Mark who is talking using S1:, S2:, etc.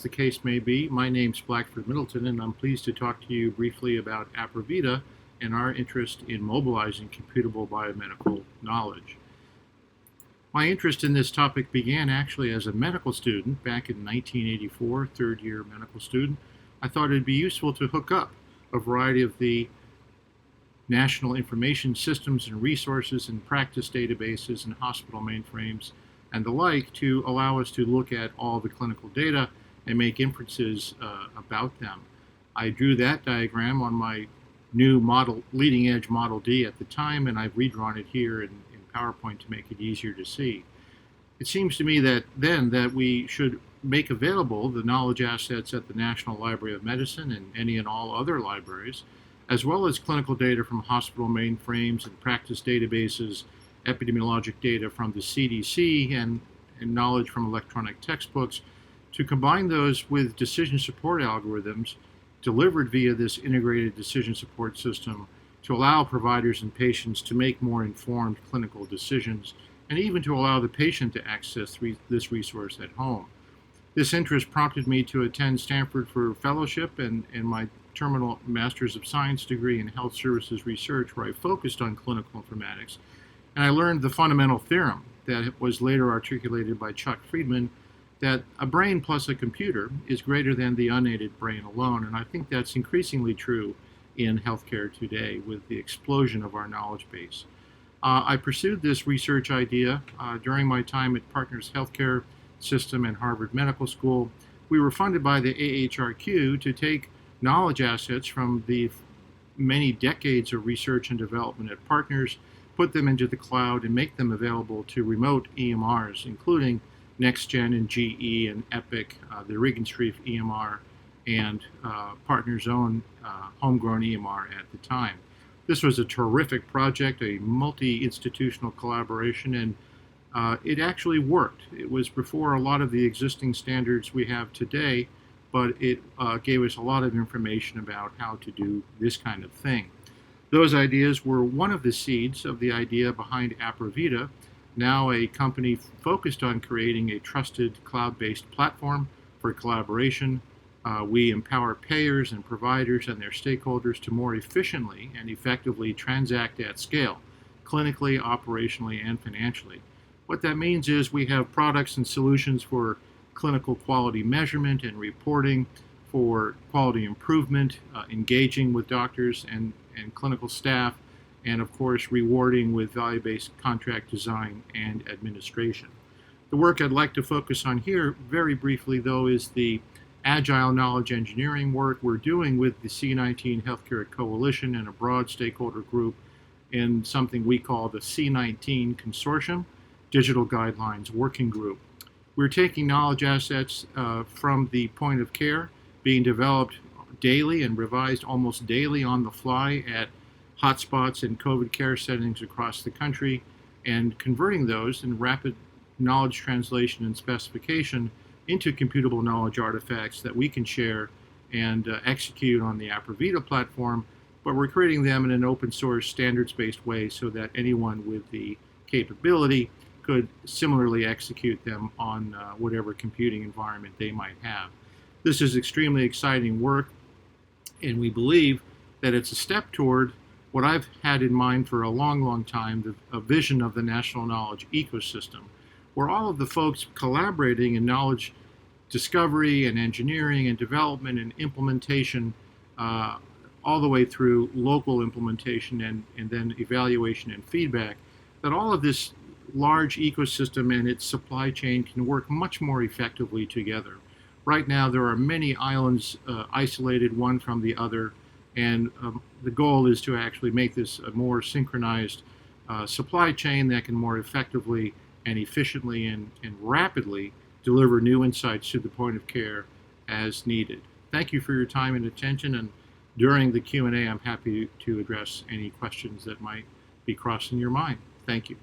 S1: The case may be, my name's Blackford Middleton, and I'm pleased to talk to you briefly about APRAVITA and our interest in mobilizing computable biomedical knowledge. My interest in this topic began actually as a medical student back in 1984, third-year medical student. I thought it'd be useful to hook up a variety of the national information systems and resources and practice databases and hospital mainframes and the like to allow us to look at all the clinical data and make inferences about them. I drew that diagram on my new model, leading edge Model D at the time, and I've redrawn it here in PowerPoint to make it easier to see. It seems to me that we should make available the knowledge assets at the National Library of Medicine and any and all other libraries, as well as clinical data from hospital mainframes and practice databases, epidemiologic data from the CDC, and knowledge from electronic textbooks, to combine those with decision support algorithms delivered via this integrated decision support system to allow providers and patients to make more informed clinical decisions, and even to allow the patient to access this resource at home. This interest prompted me to attend Stanford for fellowship and my terminal Master's of Science degree in Health Services Research, where I focused on clinical informatics. And I learned the fundamental theorem that was later articulated by Chuck Friedman, that a brain plus a computer is greater than the unaided brain alone. And I think that's increasingly true in healthcare today with the explosion of our knowledge base. I pursued this research idea during my time at Partners Healthcare System and Harvard Medical School. We were funded by the AHRQ to take knowledge assets from the many decades of research and development at Partners, put them into the cloud, and make them available to remote EMRs, including NextGen and GE and Epic, the Regenstrief EMR, and Partners' own homegrown EMR at the time. This was a terrific project, a multi-institutional collaboration, and it actually worked. It was before a lot of the existing standards we have today, but it gave us a lot of information about how to do this kind of thing. Those ideas were one of the seeds of the idea behind APRAVITA, now a company focused on creating a trusted cloud-based platform for collaboration. We empower payers and providers and their stakeholders to more efficiently and effectively transact at scale, clinically, operationally, and financially. What that means is we have products and solutions for clinical quality measurement and reporting, for quality improvement, engaging with doctors and clinical staff, and of course rewarding with value-based contract design and administration. The work I'd like to focus on here very briefly, though, is the agile knowledge engineering work we're doing with the C19 Healthcare Coalition and a broad stakeholder group in something we call the C19 Consortium Digital Guidelines Working Group. We're taking knowledge assets from the point of care, being developed daily and revised almost daily on the fly at hotspots and COVID care settings across the country, and converting those in rapid knowledge translation and specification into computable knowledge artifacts that we can share and execute on the APRAVITA platform, but we're creating them in an open source standards-based way so that anyone with the capability could similarly execute them on whatever computing environment they might have. This is extremely exciting work, and we believe that it's a step toward what I've had in mind for a long, long time, a vision of the national knowledge ecosystem, where all of the folks collaborating in knowledge discovery and engineering and development and implementation, all the way through local implementation and then evaluation and feedback, that all of this large ecosystem and its supply chain can work much more effectively together. Right now, there are many islands isolated one from the other, and the goal is to actually make this a more synchronized supply chain that can more effectively and efficiently and rapidly deliver new insights to the point of care as needed. Thank you for your time and attention, and during the Q&A, I'm happy to address any questions that might be crossing your mind. Thank you.